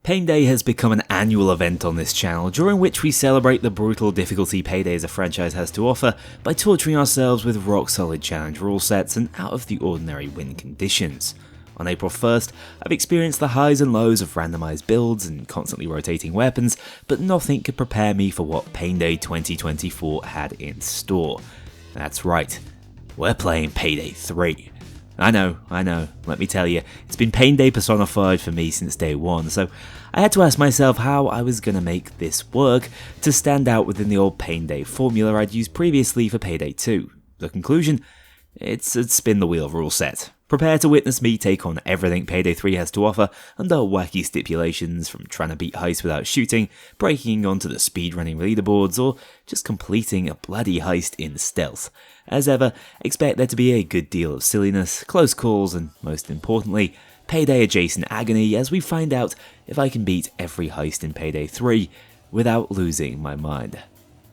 Painday has become an annual event on this channel, during which we celebrate the brutal difficulty Payday as a franchise has to offer by torturing ourselves with rock-solid challenge rule sets and out-of-the-ordinary win conditions. On April 1st, I've experienced the highs and lows of randomised builds and constantly rotating weapons, but nothing could prepare me for what Painday 2024 had in store. That's right, we're playing Payday 3. I know, let me tell you, it's been Painday personified for me since day one, so I had to ask myself how I was going to make this work to stand out within the old Painday formula I'd used previously for Payday 2. The conclusion? It's a spin the wheel rule set. Prepare to witness me take on everything Payday 3 has to offer under wacky stipulations, from trying to beat heists without shooting, breaking onto the speedrunning leaderboards, or just completing a bloody heist in stealth. As ever, expect there to be a good deal of silliness, close calls, and most importantly, Payday adjacent agony as we find out if I can beat every heist in Payday 3 without losing my mind.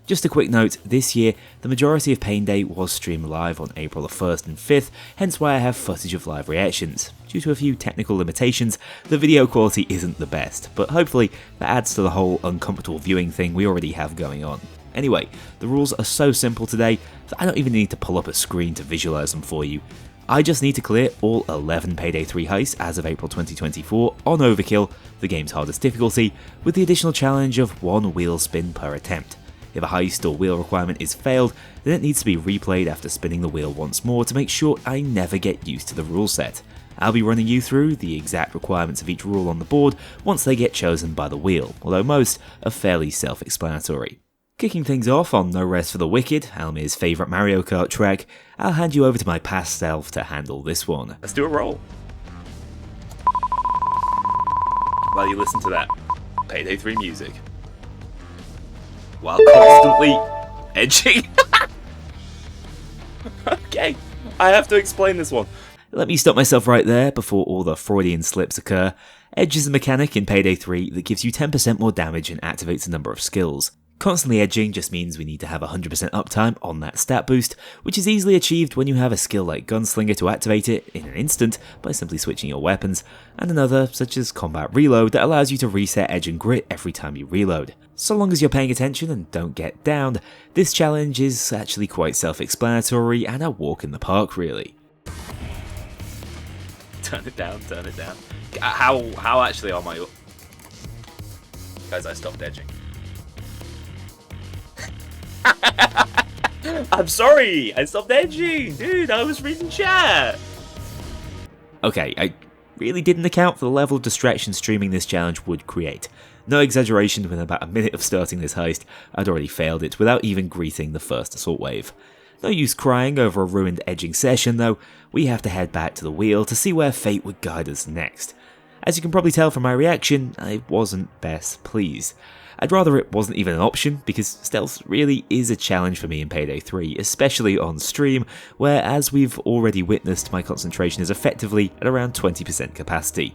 Just a quick note, this year, the majority of Painday was streamed live on April the 1st and 5th, hence why I have footage of live reactions. Due to a few technical limitations, the video quality isn't the best, but hopefully that adds to the whole uncomfortable viewing thing we already have going on. Anyway, the rules are so simple today that I don't even need to pull up a screen to visualise them for you. I just need to clear all 11 Payday 3 heists as of April 2024 on Overkill, the game's hardest difficulty, with the additional challenge of 1 wheel spin per attempt. If a heist or wheel requirement is failed, then it needs to be replayed after spinning the wheel once more to make sure I never get used to the rule set. I'll be running you through the exact requirements of each rule on the board once they get chosen by the wheel, although most are fairly self-explanatory. Kicking things off on No Rest for the Wicked, Almir's favourite Mario Kart track, I'll hand you over to my past self to handle this one. Let's do a roll. While you listen to that Payday 3 music. While constantly edging. Okay, I have to explain this one. Let me stop myself right there before all the Freudian slips occur. Edge is a mechanic in Payday 3 that gives you 10% more damage and activates a number of skills. Constantly edging just means we need to have 100% uptime on that stat boost, which is easily achieved when you have a skill like Gunslinger to activate it in an instant by simply switching your weapons, and another, such as Combat Reload, that allows you to reset edge and grit every time you reload. So long as you're paying attention and don't get downed, this challenge is actually quite self-explanatory and a walk in the park, really. Turn it down, turn it down. How actually are my... Guys, I stopped edging. I'm sorry, I stopped edging, dude, I was reading chat. Okay, I really didn't account for the level of distraction streaming this challenge would create. No exaggeration, within about a minute of starting this heist, I'd already failed it without even greeting the first assault wave. No use crying over a ruined edging session though, we have to head back to the wheel to see where fate would guide us next. As you can probably tell from my reaction, I wasn't best pleased. I'd rather it wasn't even an option, because stealth really is a challenge for me in Payday 3, especially on stream, where, as we've already witnessed, my concentration is effectively at around 20% capacity.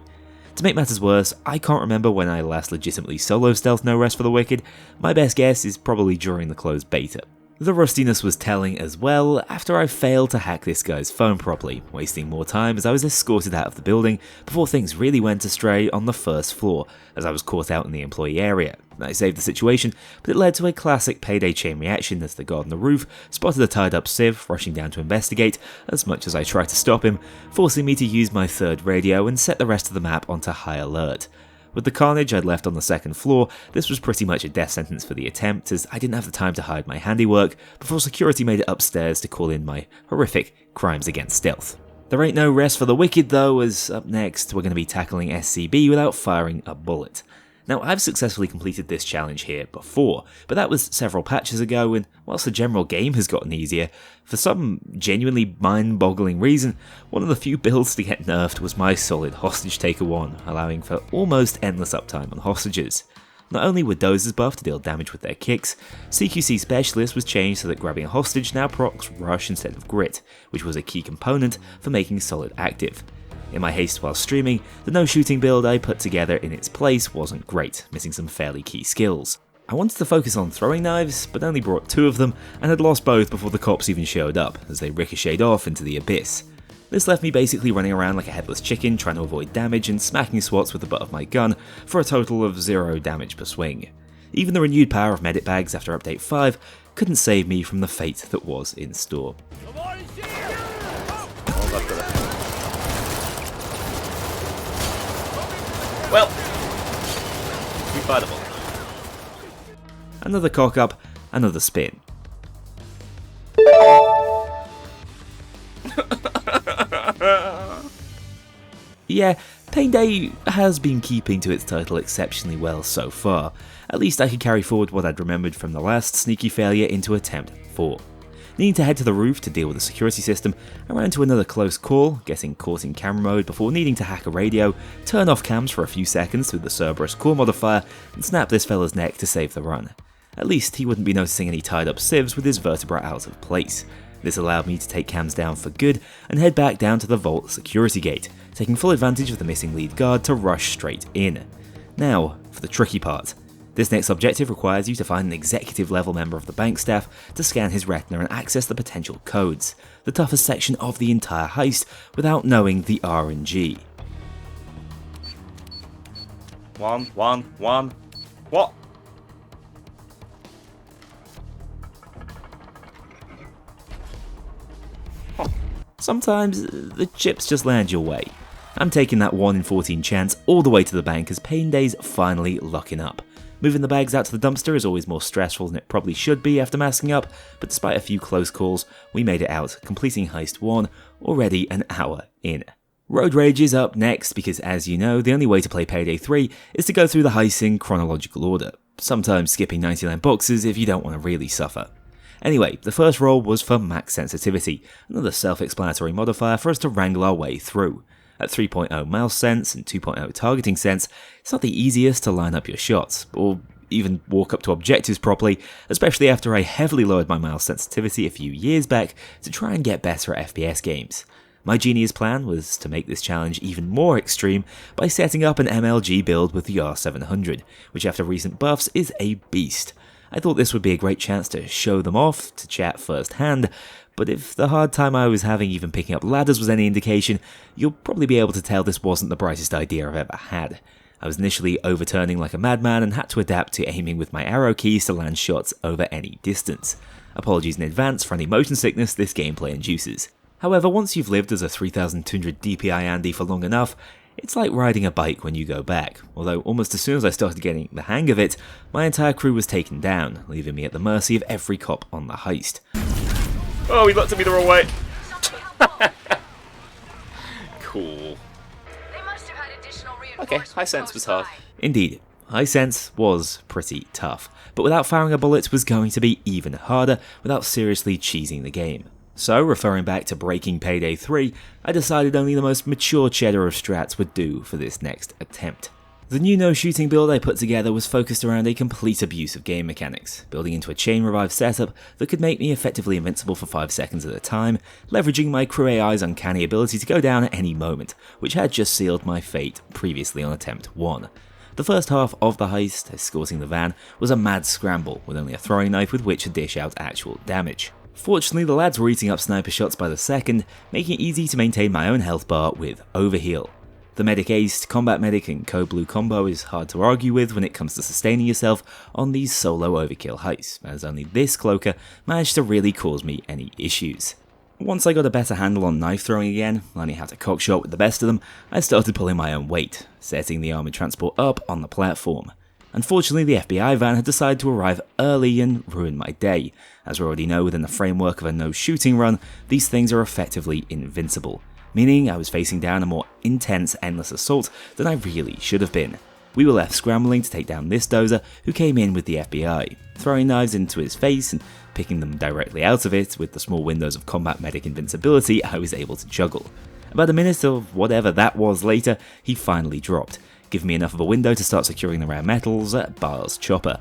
To make matters worse, I can't remember when I last legitimately solo stealth No Rest for the Wicked. My best guess is probably during the closed beta. The rustiness was telling as well after I failed to hack this guy's phone properly, wasting more time as I was escorted out of the building before things really went astray on the first floor as I was caught out in the employee area. I saved the situation, but it led to a classic Payday chain reaction as the guard on the roof spotted a tied up Civ rushing down to investigate as much as I tried to stop him, forcing me to use my third radio and set the rest of the map onto high alert. With the carnage I'd left on the second floor, this was pretty much a death sentence for the attempt, as I didn't have the time to hide my handiwork before security made it upstairs to call in my horrific crimes against stealth. There ain't no rest for the wicked though, as up next we're going to be tackling SCB without firing a bullet. Now, I've successfully completed this challenge here before, but that was several patches ago, and whilst the general game has gotten easier, for some genuinely mind-boggling reason, one of the few builds to get nerfed was my solid hostage taker one, allowing for almost endless uptime on hostages. Not only were dozers buffed to deal damage with their kicks, CQC Specialist was changed so that grabbing a hostage now procs rush instead of grit, which was a key component for making solid active. In my haste while streaming, the no shooting build I put together in its place wasn't great, missing some fairly key skills. I wanted to focus on throwing knives, but only brought 2 of them, and had lost both before the cops even showed up, as they ricocheted off into the abyss. This left me basically running around like a headless chicken trying to avoid damage and smacking SWATs with the butt of my gun for a total of 0 damage per swing. Even the renewed power of medic bags after update 5 couldn't save me from the fate that was in store. Well, we fightable. Another cock up, another spin. Yeah, Painday has been keeping to its title exceptionally well so far. At least I could carry forward what I'd remembered from the last sneaky failure into attempt 4. Needing to head to the roof to deal with the security system, I ran into another close call, getting caught in camera mode before needing to hack a radio, turn off cams for a few seconds through the Cerberus core modifier, and snap this fella's neck to save the run. At least he wouldn't be noticing any tied up civs with his vertebra out of place. This allowed me to take cams down for good and head back down to the vault security gate, taking full advantage of the missing lead guard to rush straight in. Now, for the tricky part. This next objective requires you to find an executive level member of the bank staff to scan his retina and access the potential codes, the toughest section of the entire heist, without knowing the RNG. One. What? Sometimes the chips just land your way. I'm taking that 1 in 14 chance all the way to the bank as Painday's finally locking up. Moving the bags out to the dumpster is always more stressful than it probably should be after masking up, but despite a few close calls, we made it out, completing heist 1 already an hour in. Road Rage is up next because, as you know, the only way to play Payday 3 is to go through the heists in chronological order, sometimes skipping 99 boxes if you don't want to really suffer. Anyway, the first roll was for max sensitivity, another self-explanatory modifier for us to wrangle our way through. At 3.0 mouse sense and 2.0 targeting sense, it's not the easiest to line up your shots, or even walk up to objectives properly, especially after I heavily lowered my mouse sensitivity a few years back to try and get better at FPS games. My genius plan was to make this challenge even more extreme by setting up an MLG build with the R700, which after recent buffs is a beast. I thought this would be a great chance to show them off, to chat firsthand, but if the hard time I was having even picking up ladders was any indication, you'll probably be able to tell this wasn't the brightest idea I've ever had. I was initially overturning like a madman and had to adapt to aiming with my arrow keys to land shots over any distance. Apologies in advance for any motion sickness this gameplay induces. However, once you've lived as a 3200 DPI Andy for long enough, it's like riding a bike when you go back, although almost as soon as I started getting the hang of it, my entire crew was taken down, leaving me at the mercy of every cop on the heist. Oh, he looked at me the wrong way. Cool. Okay, high sense was hard. Indeed, high sense was pretty tough, but without firing a bullet was going to be even harder without seriously cheesing the game. So, referring back to breaking Payday 3, I decided only the most mature cheddar of strats would do for this next attempt. The new no-shooting build I put together was focused around a complete abuse of game mechanics, building into a chain revive setup that could make me effectively invincible for 5 seconds at a time, leveraging my crew AI's uncanny ability to go down at any moment, which had just sealed my fate previously on attempt 1. The first half of the heist, escorting the van, was a mad scramble, with only a throwing knife with which to dish out actual damage. Fortunately, the lads were eating up sniper shots by the second, making it easy to maintain my own health bar with overheal. The medic aced, combat medic and code blue combo is hard to argue with when it comes to sustaining yourself on these solo overkill heists, as only this cloaker managed to really cause me any issues. Once I got a better handle on knife throwing again, learning how to cockshot with the best of them, I started pulling my own weight, setting the armoured transport up on the platform. Unfortunately, the FBI van had decided to arrive early and ruin my day. As we already know within the framework of a no-shooting run, these things are effectively invincible, meaning I was facing down a more intense, endless assault than I really should have been. We were left scrambling to take down this dozer who came in with the FBI, throwing knives into his face and picking them directly out of it with the small windows of combat medic invincibility I was able to juggle. About a minute of whatever that was later, he finally dropped, giving me enough of a window to start securing the rare metals at Bar's chopper.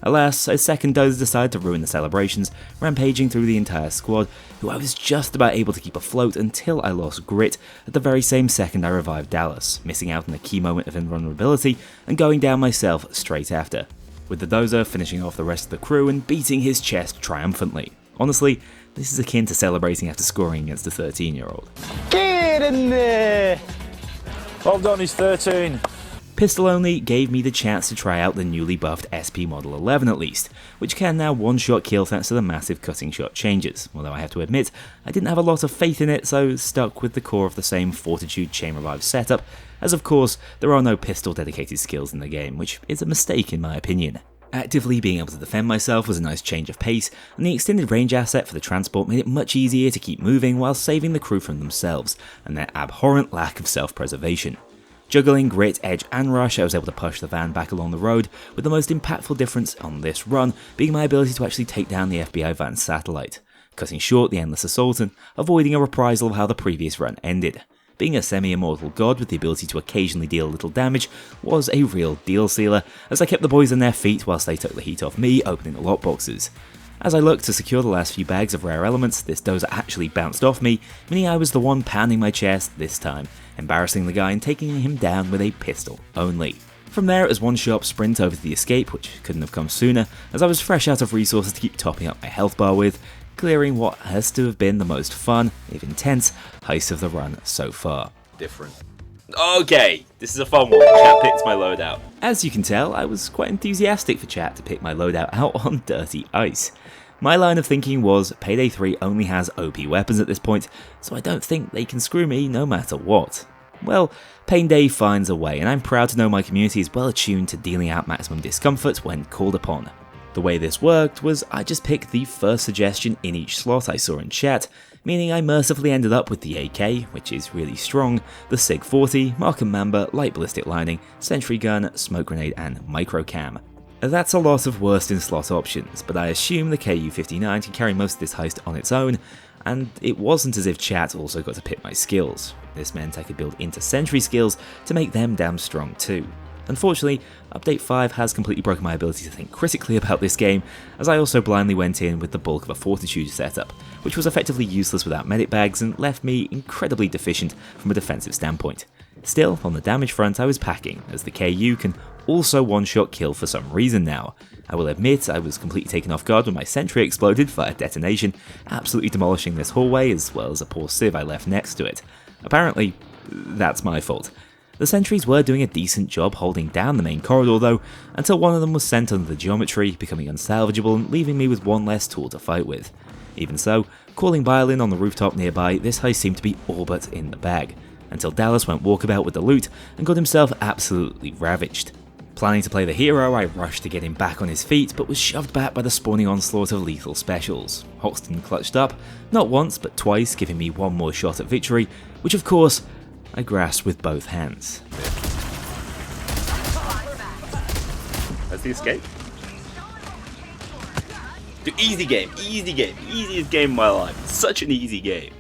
Alas, a second dozer decided to ruin the celebrations, rampaging through the entire squad, who I was just about able to keep afloat until I lost grit at the very same second I revived Dallas, missing out on a key moment of invulnerability and going down myself straight after, with the dozer finishing off the rest of the crew and beating his chest triumphantly. Honestly, this is akin to celebrating after scoring against a 13-year-old. Get in there! Well done, he's 13. Pistol only gave me the chance to try out the newly buffed SP Model 11 at least, which can now one-shot kill thanks to the massive cutting shot changes, although I have to admit, I didn't have a lot of faith in it, so stuck with the core of the same Fortitude Chain Revive setup, as of course, there are no pistol dedicated skills in the game, which is a mistake in my opinion. Actively being able to defend myself was a nice change of pace, and the extended range asset for the transport made it much easier to keep moving while saving the crew from themselves, and their abhorrent lack of self-preservation. Juggling grit, edge and rush, I was able to push the van back along the road, with the most impactful difference on this run being my ability to actually take down the FBI van's satellite, cutting short the endless assault and avoiding a reprisal of how the previous run ended. Being a semi-immortal god with the ability to occasionally deal little damage was a real deal sealer, as I kept the boys on their feet whilst they took the heat off me opening the lockboxes. As I looked to secure the last few bags of rare elements, this dozer actually bounced off me, meaning I was the one pounding my chest this time, embarrassing the guy and taking him down with a pistol only. From there it was one sharp sprint over to the escape, which couldn't have come sooner, as I was fresh out of resources to keep topping up my health bar with, clearing what has to have been the most fun, if intense, heist of the run so far. Different. Okay, this is a fun one. Chat picks my loadout. As you can tell, I was quite enthusiastic for chat to pick my loadout out on dirty ice. My line of thinking was, Payday 3 only has OP weapons at this point, so I don't think they can screw me no matter what. Well, Painday finds a way, and I'm proud to know my community is well attuned to dealing out maximum discomfort when called upon. The way this worked was I just picked the first suggestion in each slot I saw in chat, meaning I mercifully ended up with the AK, which is really strong, the SIG 40, Markham Mamba, light ballistic lining, sentry gun, smoke grenade and micro cam. That's a lot of worst in slot options, but I assume the KU-59 can carry most of this heist on its own, and it wasn't as if chat also got to pick my skills. This meant I could build into sentry skills to make them damn strong too. Unfortunately, Update 5 has completely broken my ability to think critically about this game, as I also blindly went in with the bulk of a Fortitude setup, which was effectively useless without medic bags and left me incredibly deficient from a defensive standpoint. Still, on the damage front I was packing, as the KU can also one-shot kill for some reason now. I will admit I was completely taken off guard when my sentry exploded via detonation, absolutely demolishing this hallway as well as a poor sieve I left next to it. Apparently, that's my fault. The sentries were doing a decent job holding down the main corridor though, until one of them was sent under the geometry, becoming unsalvageable and leaving me with one less tool to fight with. Even so, calling violin on the rooftop nearby, this heist seemed to be all but in the bag, until Dallas went walkabout with the loot and got himself absolutely ravaged. Planning to play the hero, I rushed to get him back on his feet, but was shoved back by the spawning onslaught of lethal specials. Hoxton clutched up, not once but twice, giving me one more shot at victory, which of course, I grasped with both hands. That's the escape. Dude, easy game, easiest game of my life. Such an easy game.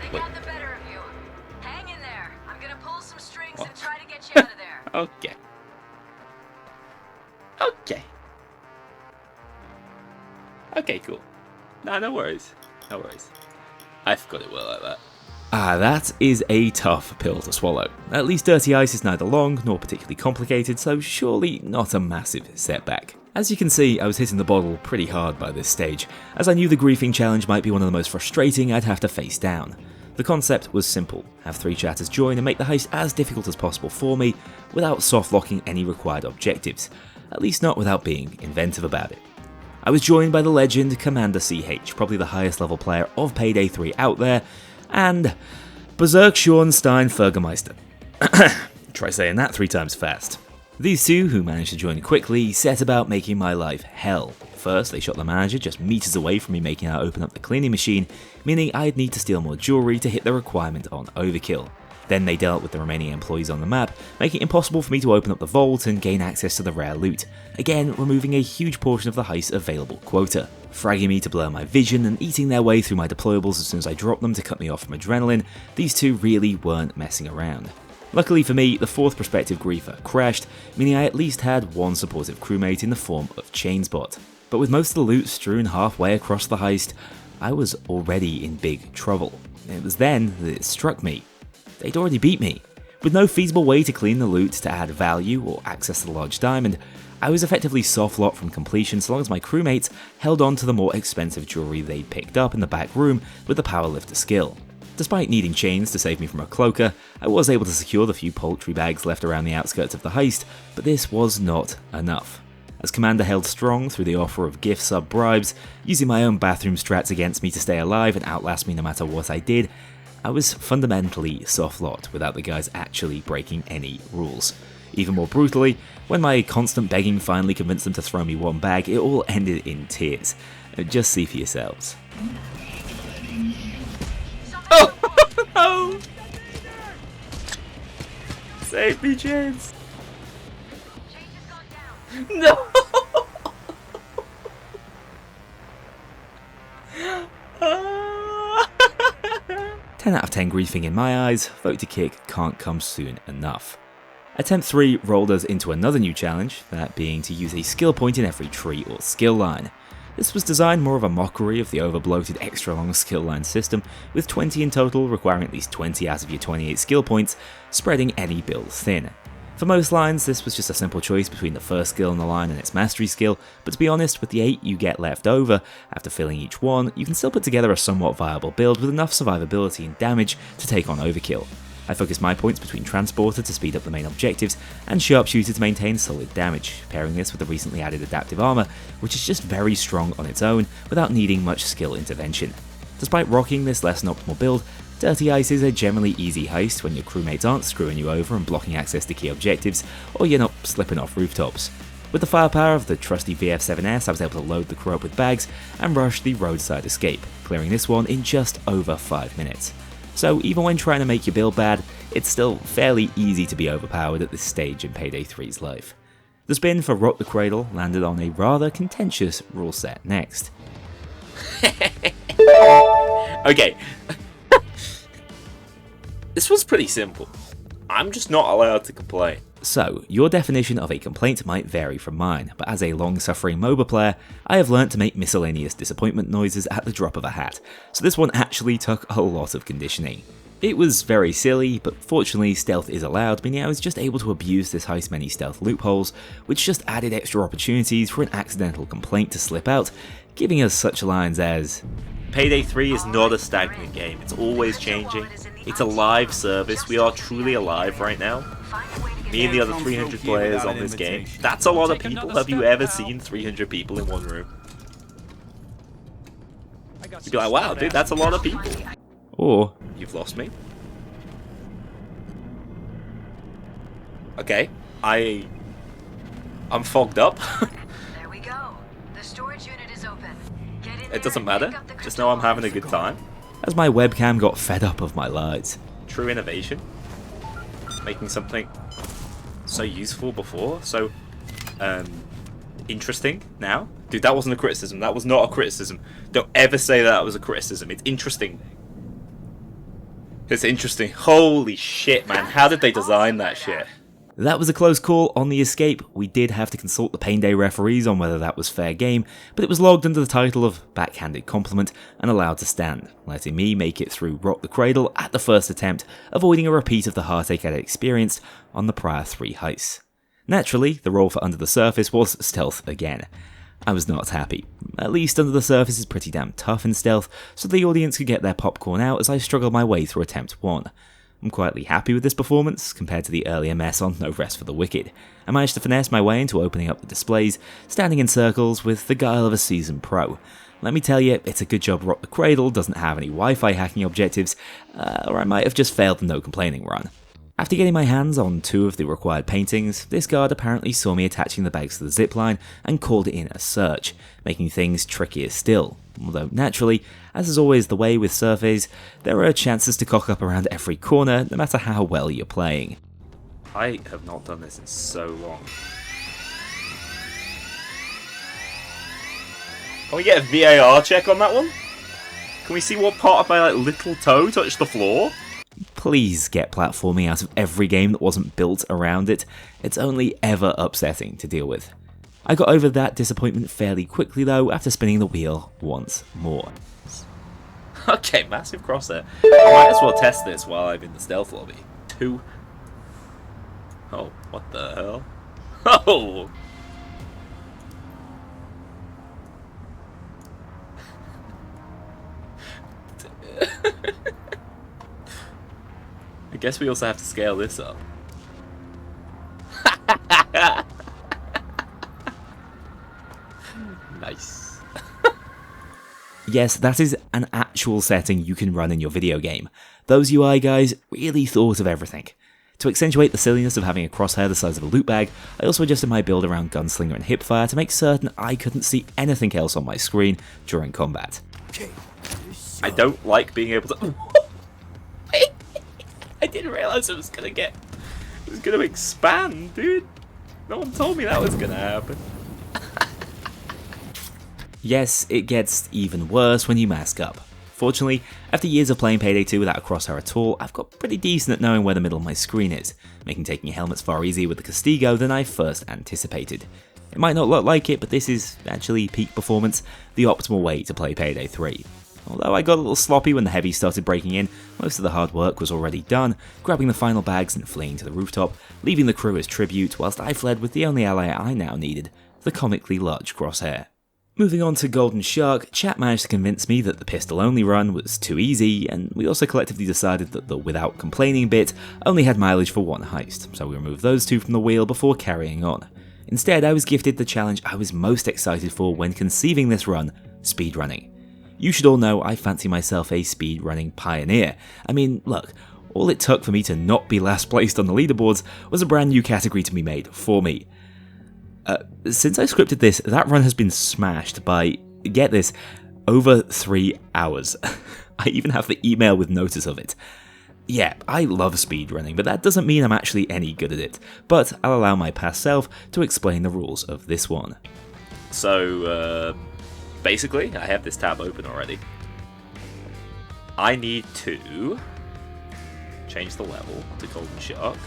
They got the better of you. Hang in there. I'm gonna pull some strings and try to get you out of there. Okay. Okay, cool. Nah, no worries. No worries. I forgot it well like that. That is a tough pill to swallow. At least Dirty Ice is neither long nor particularly complicated, so surely not a massive setback. As you can see, I was hitting the bottle pretty hard by this stage, as I knew the griefing challenge might be one of the most frustrating I'd have to face down. The concept was simple: have 3 chatters join and make the heist as difficult as possible for me, without soft-locking any required objectives, at least not without being inventive about it. I was joined by the legend Commander CH, probably the highest level player of Payday 3 out there, and Berserk Schornstein Fergermeister. Try saying that 3 times fast. These two, who managed to join quickly, set about making my life hell. First, they shot the manager just meters away from me, making her open up the cleaning machine, meaning I'd need to steal more jewelry to hit the requirement on overkill. Then they dealt with the remaining employees on the map, making it impossible for me to open up the vault and gain access to the rare loot, again removing a huge portion of the heist's available quota. Fragging me to blur my vision and eating their way through my deployables as soon as I dropped them to cut me off from adrenaline, these two really weren't messing around. Luckily for me, the 4th prospective griefer crashed, meaning I at least had one supportive crewmate in the form of Chainspot. But with most of the loot strewn halfway across the heist, I was already in big trouble. It was then that it struck me. They'd already beat me. With no feasible way to clean the loot to add value or access to the large diamond, I was effectively soft-locked from completion so long as my crewmates held on to the more expensive jewelry they'd picked up in the back room with the powerlifter skill. Despite needing chains to save me from a cloaker, I was able to secure the few poultry bags left around the outskirts of the heist, but this was not enough. As Commander held strong through the offer of gift sub bribes, using my own bathroom strats against me to stay alive and outlast me no matter what I did, I was fundamentally soft-locked without the guys actually breaking any rules. Even more brutally, when my constant begging finally convinced them to throw me one bag, it all ended in tears. Just see for yourselves. Oh! No! Save me, James! No! 10 out of 10 griefing in my eyes, vote to kick can't come soon enough. Attempt 3 rolled us into another new challenge, that being to use a skill point in every tree or skill line. This was designed more of a mockery of the over-bloated extra long skill line system, with 20 in total requiring at least 20 out of your 28 skill points, spreading any build thin. For most lines, this was just a simple choice between the first skill in the line and its mastery skill, but to be honest, with the 8 you get left over after filling each one, you can still put together a somewhat viable build with enough survivability and damage to take on overkill. I focused my points between Transporter to speed up the main objectives, and Sharpshooter to maintain solid damage, pairing this with the recently added adaptive armor, which is just very strong on its own without needing much skill intervention. Despite rocking this less than optimal build, Dirty Ice is a generally easy heist when your crewmates aren't screwing you over and blocking access to key objectives, or you're not slipping off rooftops. With the firepower of the trusty VF7S, I was able to load the crew up with bags and rush the roadside escape, clearing this one in just over 5 minutes. So even when trying to make your build bad, it's still fairly easy to be overpowered at this stage in Payday 3's life. The spin for Rock the Cradle landed on a rather contentious rule set next. Okay. This was pretty simple. I'm just not allowed to complain. So, your definition of a complaint might vary from mine, but as a long-suffering MOBA player, I have learnt to make miscellaneous disappointment noises at the drop of a hat, so this one actually took a lot of conditioning. It was very silly, but fortunately stealth is allowed, meaning I was just able to abuse this heist's many stealth loopholes, which just added extra opportunities for an accidental complaint to slip out, giving us such lines as, Payday 3 is not a stagnant game, it's always changing. It's a live service, we are truly alive right now. Me and the other 300 players on this game. That's a lot of people. Have you ever seen 300 people in one room? You'd be like, wow, dude, that's a lot of people. or, You've lost me. Okay, I'm fogged up. There we go. The storage unit is open. Get in It there doesn't and matter. pick up the Just know I'm control having a good time. as my webcam got fed up of my lies. True innovation. Making something so useful before, so interesting now. Dude, that wasn't a criticism. That was not a criticism. Don't ever say that was a criticism. It's interesting. It's interesting. Holy shit, man. How did they design that shit? That was a close call on the escape. We did have to consult the Painday referees on whether that was fair game, but it was logged under the title of Backhanded Compliment and allowed to stand, letting me make it through Rock the Cradle at the first attempt, avoiding a repeat of the heartache I'd experienced on the prior 3 heists. Naturally, the role for Under the Surface was stealth again. I was not happy. At least Under the Surface is pretty damn tough in stealth, so the audience could get their popcorn out as I struggled my way through attempt 1. I'm quietly happy with this performance, compared to the earlier mess on No Rest for the Wicked. I managed to finesse my way into opening up the displays, standing in circles with the guile of a seasoned pro. Let me tell you, it's a good job Rock the Cradle doesn't have any Wi-Fi hacking objectives, or I might have just failed the no complaining run. After getting my hands on 2 of the required paintings, this guard apparently saw me attaching the bags to the zipline and called it in a search, making things trickier still. Although naturally, as is always the way with surveys, there are chances to cock up around every corner no matter how well you're playing. I have not done this in so long. Can we get a VAR check on that one? Can we see what part of my little toe touched the floor? Please get platforming out of every game that wasn't built around it. It's only ever upsetting to deal with. I got over that disappointment fairly quickly though after spinning the wheel once more. Okay, massive crosshair. I might as well test this while I'm in the stealth lobby. 2. Oh, what the hell? Oh! guess we also have to scale this up. Nice. Yes, that is an actual setting you can run in your video game. Those UI guys really thought of everything. To accentuate the silliness of having a crosshair the size of a loot bag, I also adjusted my build around gunslinger and hipfire to make certain I couldn't see anything else on my screen during combat. I don't like being able to... I didn't realise it was gonna expand, dude. No one told me that was gonna happen. Yes, it gets even worse when you mask up. Fortunately, after years of playing Payday 2 without a crosshair at all, I've got pretty decent at knowing where the middle of my screen is, making taking helmets far easier with the Castigo than I first anticipated. It might not look like it, but this is actually peak performance, the optimal way to play Payday 3. Although I got a little sloppy when the heavy started breaking in, most of the hard work was already done, grabbing the final bags and fleeing to the rooftop, leaving the crew as tribute whilst I fled with the only ally I now needed, the comically large crosshair. Moving on to Golden Shark, chat managed to convince me that the pistol-only run was too easy, and we also collectively decided that the without complaining bit only had mileage for one heist, so we removed those two from the wheel before carrying on. Instead, I was gifted the challenge I was most excited for when conceiving this run, speedrunning. You should all know I fancy myself a speedrunning pioneer. I mean, look, all it took for me to not be last placed on the leaderboards was a brand new category to be made for me. Since I scripted this, that run has been smashed by, get this, over 3 hours. I even have the email with notice of it. Yeah, I love speedrunning, but that doesn't mean I'm actually any good at it. But I'll allow my past self to explain the rules of this one. So, basically, I have this tab open already. I need to change the level to Golden Shark.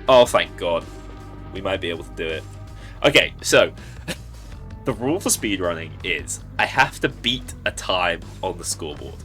Oh, thank God. We might be able to do it. Okay, so the rule for speedrunning is I have to beat a time on the scoreboard.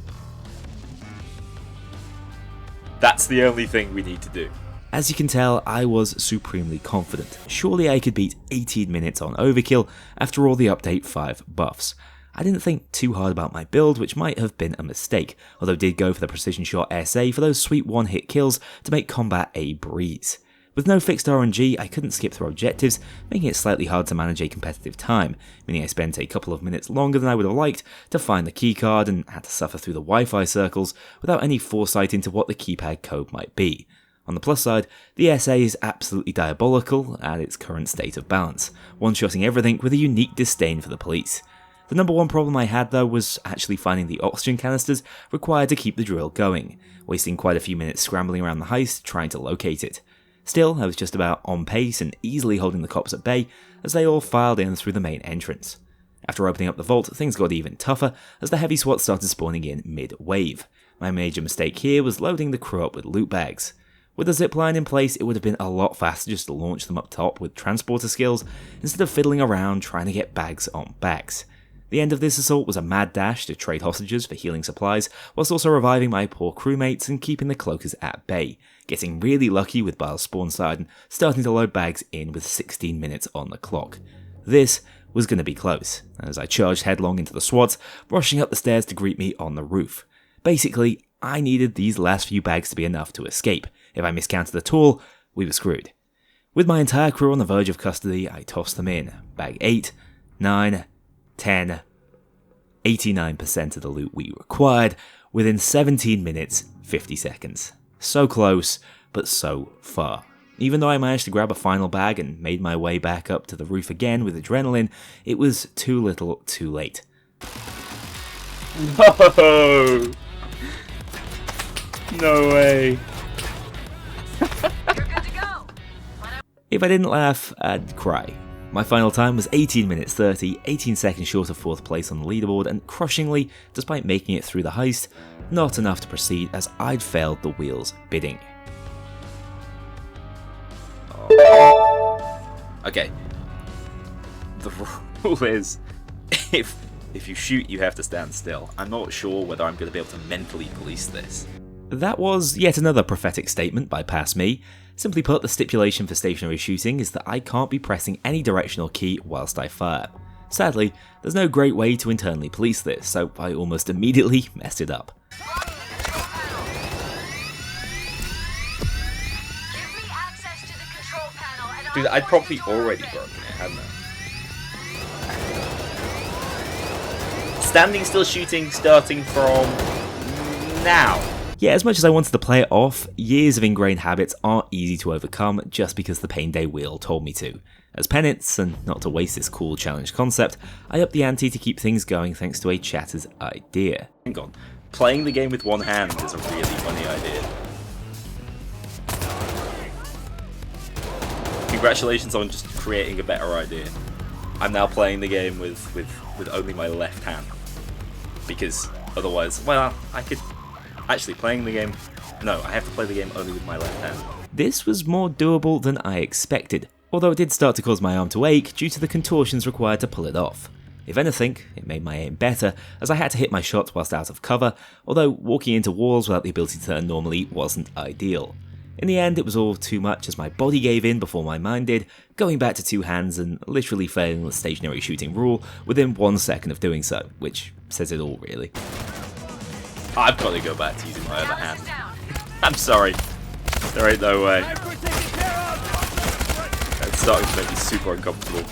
That's the only thing we need to do. As you can tell, I was supremely confident. Surely I could beat 18 minutes on Overkill after all the Update 5 buffs. I didn't think too hard about my build, which might have been a mistake, although did go for the Precision Shot SA for those sweet one-hit kills to make combat a breeze. With no fixed RNG, I couldn't skip through objectives, making it slightly hard to manage a competitive time, meaning I spent a couple of minutes longer than I would have liked to find the keycard and had to suffer through the Wi-Fi circles without any foresight into what the keypad code might be. On the plus side, the SA is absolutely diabolical at its current state of balance, one-shotting everything with a unique disdain for the police. The number one problem I had though was actually finding the oxygen canisters required to keep the drill going, wasting quite a few minutes scrambling around the heist trying to locate it. Still, I was just about on pace and easily holding the cops at bay as they all filed in through the main entrance. After opening up the vault, things got even tougher as the heavy SWAT started spawning in mid-wave. My major mistake here was loading the crew up with loot bags. With a zipline in place, it would have been a lot faster just to launch them up top with transporter skills instead of fiddling around trying to get bags on backs. The end of this assault was a mad dash to trade hostages for healing supplies, whilst also reviving my poor crewmates and keeping the cloakers at bay, getting really lucky with Bile's spawn side and starting to load bags in with 16 minutes on the clock. This was going to be close, as I charged headlong into the SWATs, rushing up the stairs to greet me on the roof. Basically, I needed these last few bags to be enough to escape. If I miscounted at all, we were screwed. With my entire crew on the verge of custody, I tossed them in. Bag 8, 9, 10, 89% of the loot we required within 17 minutes, 50 seconds. So close, but so far. Even though I managed to grab a final bag and made my way back up to the roof again with adrenaline, it was too little too late. No! No way. You're good to go. If I didn't laugh, I'd cry. My final time was 18 minutes 30, 18 seconds short of 4th place on the leaderboard, and crushingly, despite making it through the heist, not enough to proceed as I'd failed the wheel's bidding. Okay. The rule is, if you shoot, you have to stand still. I'm not sure whether I'm going to be able to mentally police this. That was yet another prophetic statement by past me. Simply put, the stipulation for stationary shooting is that I can't be pressing any directional key whilst I fire. Sadly, there's no great way to internally police this, so I almost immediately messed it up. Dude, I'd probably already broken it, hadn't I? Standing still shooting, starting from now. Yeah, as much as I wanted to play it off, years of ingrained habits aren't easy to overcome just because the Painday wheel told me to. As penance, and not to waste this cool challenge concept, I upped the ante to keep things going thanks to a chatter's idea. Hang on, playing the game with one hand is a really funny idea. Congratulations on just creating a better idea. I'm now playing the game with only my left hand. Because otherwise, well, I could... Actually, playing the game... No, I have to play the game only with my left hand. This was more doable than I expected, although it did start to cause my arm to ache due to the contortions required to pull it off. If anything, it made my aim better, as I had to hit my shots whilst out of cover, although walking into walls without the ability to turn normally wasn't ideal. In the end, it was all too much as my body gave in before my mind did, going back to two hands and literally failing the stationary shooting rule within 1 second of doing so, which says it all really. I've got to go back to using my other hand. I'm sorry. There ain't no way. It's starting to make me super uncomfortable.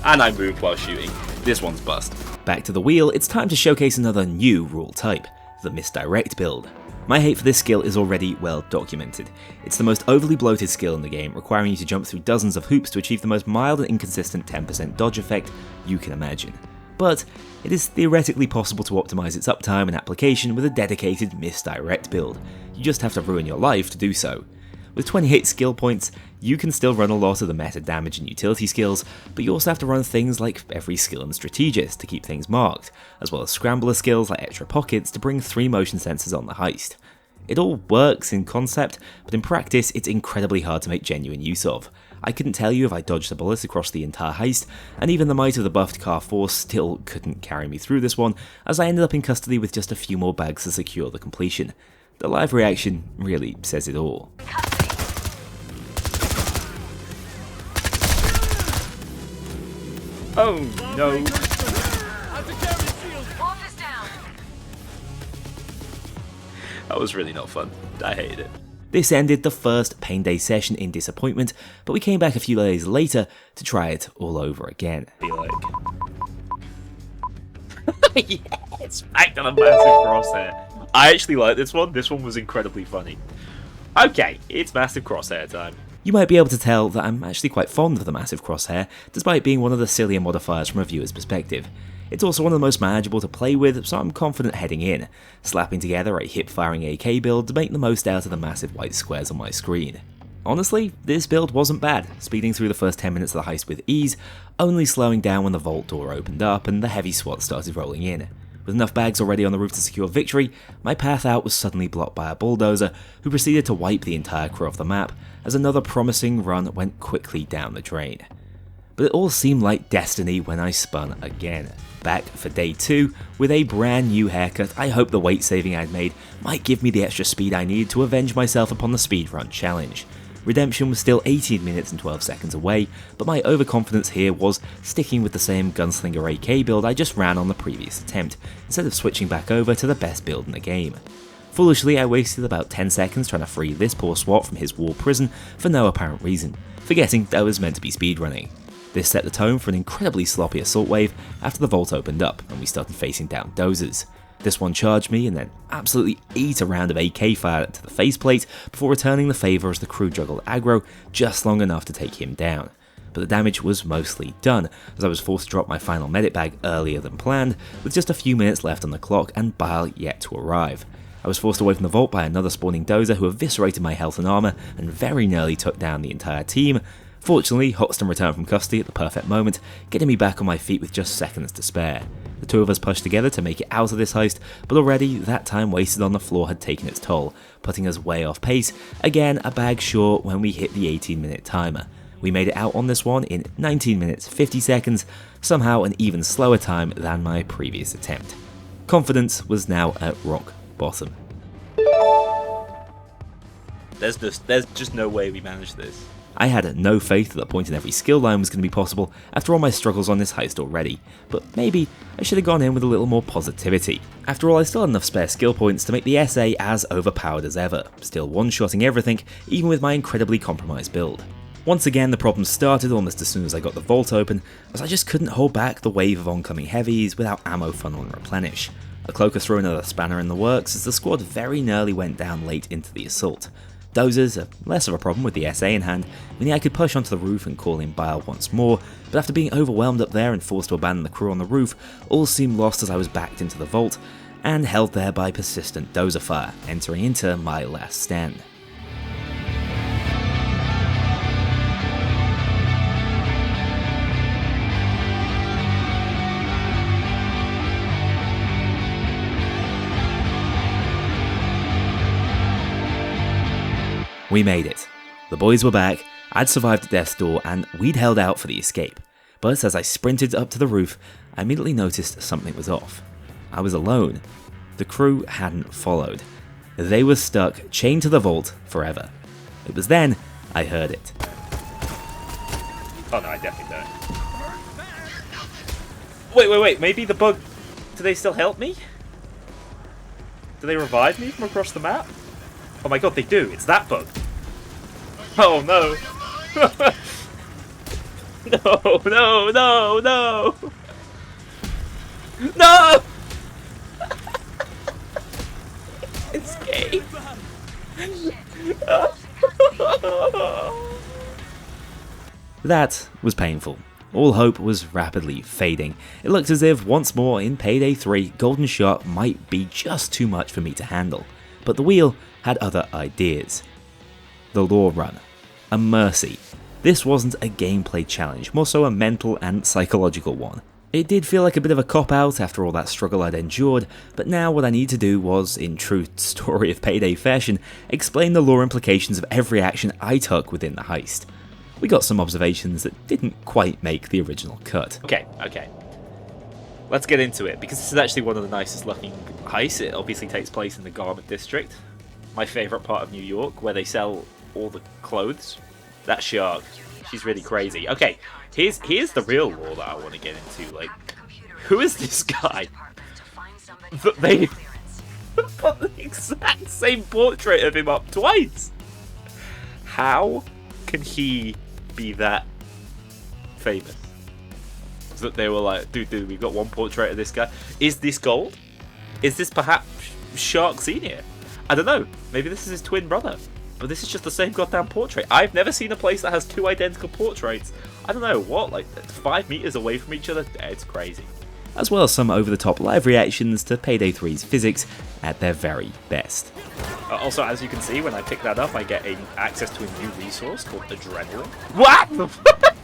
And I moved while shooting. This one's bust. Back to the wheel, it's time to showcase another new rule type, the misdirect build. My hate for this skill is already well documented. It's the most overly bloated skill in the game, requiring you to jump through dozens of hoops to achieve the most mild and inconsistent 10% dodge effect you can imagine. But it is theoretically possible to optimize its uptime and application with a dedicated misdirect build. You just have to ruin your life to do so. With 28 skill points, you can still run a lot of the meta damage and utility skills, but you also have to run things like every skill and strategist to keep things marked, as well as scrambler skills like extra pockets to bring 3 motion sensors on the heist. It all works in concept, but in practice it's incredibly hard to make genuine use of. I couldn't tell you if I dodged the bullets across the entire heist, and even the might of the buffed car force still couldn't carry me through this one, as I ended up in custody with just a few more bags to secure the completion. The live reaction really says it all. Oh no. Wolf is down. That was really not fun. I hated it. This ended the first Painday session in disappointment, but we came back a few days later to try it all over again. I feel like... yes! Back to the massive crosshair. I actually like this one. This one was incredibly funny. Okay, it's massive crosshair time. You might be able to tell that I'm actually quite fond of the massive crosshair, despite being one of the sillier modifiers from a viewer's perspective. It's also one of the most manageable to play with, so I'm confident heading in, slapping together a hip-firing AK build to make the most out of the massive white squares on my screen. Honestly, this build wasn't bad, speeding through the first 10 minutes of the heist with ease, only slowing down when the vault door opened up and the heavy SWAT started rolling in. With enough bags already on the roof to secure victory, my path out was suddenly blocked by a bulldozer who proceeded to wipe the entire crew off the map as another promising run went quickly down the drain. But it all seemed like destiny when I spun again. Back for day 2 with a brand new haircut. I hope the weight saving I'd made might give me the extra speed I need to avenge myself upon the speedrun challenge. Redemption was still 18 minutes and 12 seconds away, but my overconfidence here was sticking with the same gunslinger AK build I just ran on the previous attempt, instead of switching back over to the best build in the game. Foolishly, I wasted about 10 seconds trying to free this poor SWAT from his war prison for no apparent reason, forgetting that I was meant to be speedrunning. This set the tone for an incredibly sloppy assault wave after the vault opened up and we started facing down dozers. This one charged me and then absolutely ate a round of AK fire to the faceplate before returning the favour as the crew juggled aggro just long enough to take him down. But the damage was mostly done, as I was forced to drop my final medic bag earlier than planned, with just a few minutes left on the clock and bile yet to arrive. I was forced away from the vault by another spawning dozer who eviscerated my health and armour and very nearly took down the entire team. Fortunately, Hoxton returned from custody at the perfect moment, getting me back on my feet with just seconds to spare. The two of us pushed together to make it out of this heist, but already that time wasted on the floor had taken its toll, putting us way off pace, again a bag short when we hit the 18-minute timer. We made it out on this one in 19 minutes 50 seconds, somehow an even slower time than my previous attempt. Confidence was now at rock bottom. There's just no way we managed this. I had no faith that a point in every skill line was going to be possible after all my struggles on this heist already, but maybe I should have gone in with a little more positivity. After all, I still had enough spare skill points to make the SA as overpowered as ever, still one-shotting everything even with my incredibly compromised build. Once again, the problem started almost as soon as I got the vault open, as I just couldn't hold back the wave of oncoming heavies without ammo funnel and replenish. A cloaker threw another spanner in the works as the squad very nearly went down late into the assault. Dozers are less of a problem with the SA in hand, meaning I could push onto the roof and call in Bile once more, but after being overwhelmed up there and forced to abandon the crew on the roof, all seemed lost as I was backed into the vault, and held there by persistent dozer fire, entering into my last stand. We made it. The boys were back, I'd survived at death's door, and we'd held out for the escape. But as I sprinted up to the roof, I immediately noticed something was off. I was alone. The crew hadn't followed. They were stuck, chained to the vault, forever. It was then I heard it. Oh no, I definitely don't. Wait, maybe the bug... Do they still help me? Do they revive me from across the map? Oh my god, they do. It's that bug. Oh no. No. No! Escape. That was painful. All hope was rapidly fading. It looked as if, once more in Payday 3, Golden Shot might be just too much for me to handle. But the wheel had other ideas. The Law Run. A mercy. This wasn't a gameplay challenge, more so a mental and psychological one. It did feel like a bit of a cop-out after all that struggle I'd endured, but now what I needed to do was, in true Story of Payday fashion, explain the law implications of every action I took within the heist. We got some observations that didn't quite make the original cut. Okay. Let's get into it, because this is actually one of the nicest looking heists. It obviously takes place in the Garment District, my favourite part of New York, where they sell all the clothes. That shark, she's really crazy. Okay, here's the real law that I want to get into. Like, who is this guy? They put the exact same portrait of him up twice. How can he be that famous? That they were like, dude, we've got one portrait of this guy. Is this gold? Is this perhaps Shark Senior? I don't know. Maybe this is his twin brother. But this is just the same goddamn portrait. I've never seen a place that has two identical portraits. I don't know, what, like 5 meters away from each other? It's crazy. As well as some over-the-top live reactions to Payday 3's physics at their very best. Also, as you can see, when I pick that up, I get access to a new resource called Adrenaline. What the fuck?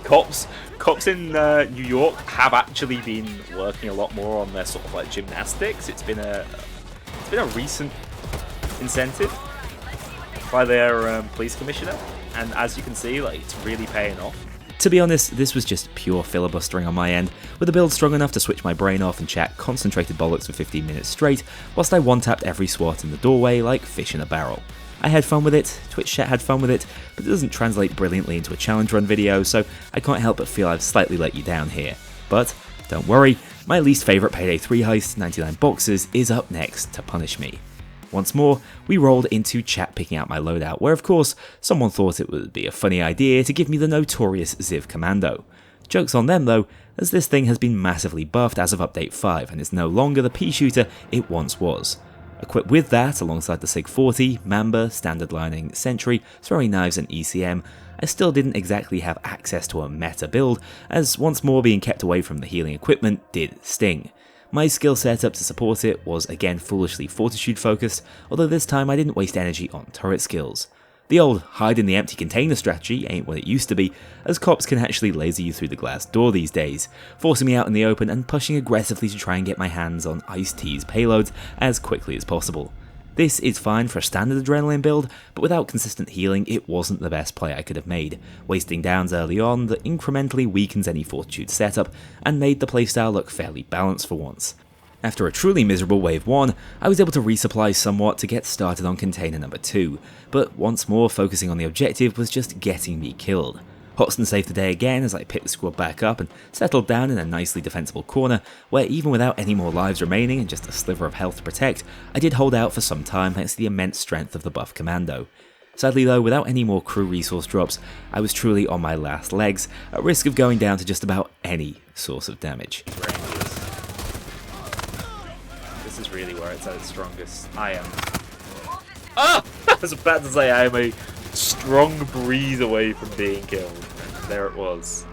Cops in New York have actually been working a lot more on their sort of like gymnastics. It's been a recent incentive by their police commissioner, and as you can see, like, it's really paying off. To be honest, this was just pure filibustering on my end, with a build strong enough to switch my brain off and chat concentrated bollocks for 15 minutes straight, whilst I one-tapped every SWAT in the doorway like fish in a barrel. I had fun with it, Twitch chat had fun with it, but it doesn't translate brilliantly into a challenge run video, so I can't help but feel I've slightly let you down here. But don't worry, my least favourite Payday 3 heist, 99 Boxes, is up next to punish me. Once more, we rolled into chat picking out my loadout, where of course, someone thought it would be a funny idea to give me the notorious Ziv Commando. Joke's on them though, as this thing has been massively buffed as of update 5 and is no longer the pea shooter it once was. Equipped with that, alongside the SIG 40, Mamba, Standard Lining, Sentry, Throwing Knives and ECM, I still didn't exactly have access to a meta build, as once more being kept away from the healing equipment did sting. My skill setup to support it was again foolishly fortitude focused, although this time I didn't waste energy on turret skills. The old hide in the empty container strategy ain't what it used to be, as cops can actually laser you through the glass door these days, forcing me out in the open and pushing aggressively to try and get my hands on Ice-T's payloads as quickly as possible. This is fine for a standard adrenaline build, but without consistent healing it wasn't the best play I could have made, wasting downs early on that incrementally weakens any fortitude setup and made the playstyle look fairly balanced for once. After a truly miserable wave 1, I was able to resupply somewhat to get started on container number 2, but once more focusing on the objective was just getting me killed. Hot and saved the day again as I picked the squad back up and settled down in a nicely defensible corner where, even without any more lives remaining and just a sliver of health to protect, I did hold out for some time thanks to the immense strength of the buff commando. Sadly though, without any more crew resource drops, I was truly on my last legs, at risk of going down to just about any source of damage. This is really where it's at its strongest. I am... Ah! I was about to say I am a strong breeze away from being killed. And there it was.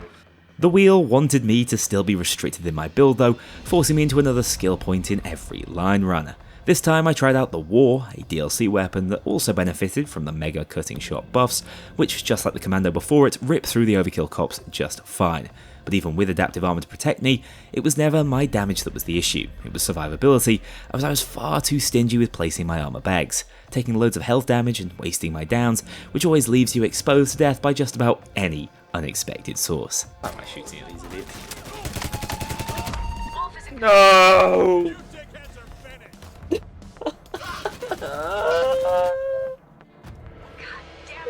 The wheel wanted me to still be restricted in my build though, forcing me into another skill point in every line run. This time I tried out the War, a DLC weapon that also benefited from the mega cutting shot buffs, which, just like the commando before it, ripped through the overkill cops just fine. But even with adaptive armor to protect me, it was never my damage that was the issue, it was survivability, as I was far too stingy with placing my armor bags, taking loads of health damage and wasting my downs, which always leaves you exposed to death by just about any unexpected source. Why am I shooting at these idiots? No!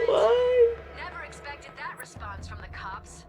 Why? Never expected that response from the cops.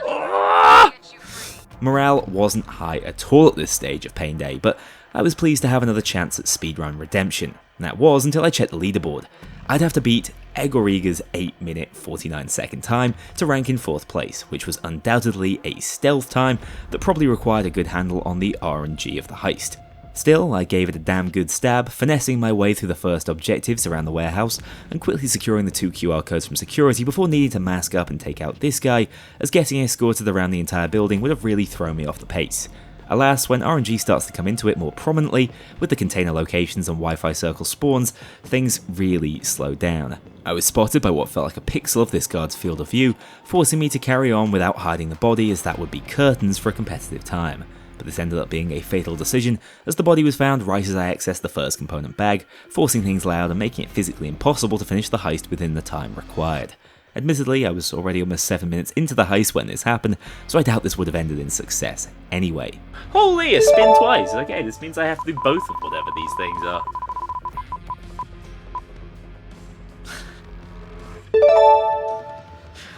Get you free. Morale wasn't high at all at this stage of Painday, but I was pleased to have another chance at speedrun redemption. And that was until I checked the leaderboard. I'd have to beat Egoriga's 8-minute 49-second time to rank in 4th place, which was undoubtedly a stealth time that probably required a good handle on the RNG of the heist. Still, I gave it a damn good stab, finessing my way through the first objectives around the warehouse and quickly securing the 2 QR codes from security before needing to mask up and take out this guy, as getting escorted around the entire building would have really thrown me off the pace. Alas, when RNG starts to come into it more prominently, with the container locations and Wi-Fi circle spawns, things really slow down. I was spotted by what felt like a pixel of this guard's field of view, forcing me to carry on without hiding the body, as that would be curtains for a competitive time. But this ended up being a fatal decision, as the body was found right as I accessed the first component bag, forcing things loud and making it physically impossible to finish the heist within the time required. Admittedly, I was already almost 7 minutes into the heist when this happened, so I doubt this would have ended in success anyway. Holy, a spin twice! Okay, this means I have to do both of whatever these things are.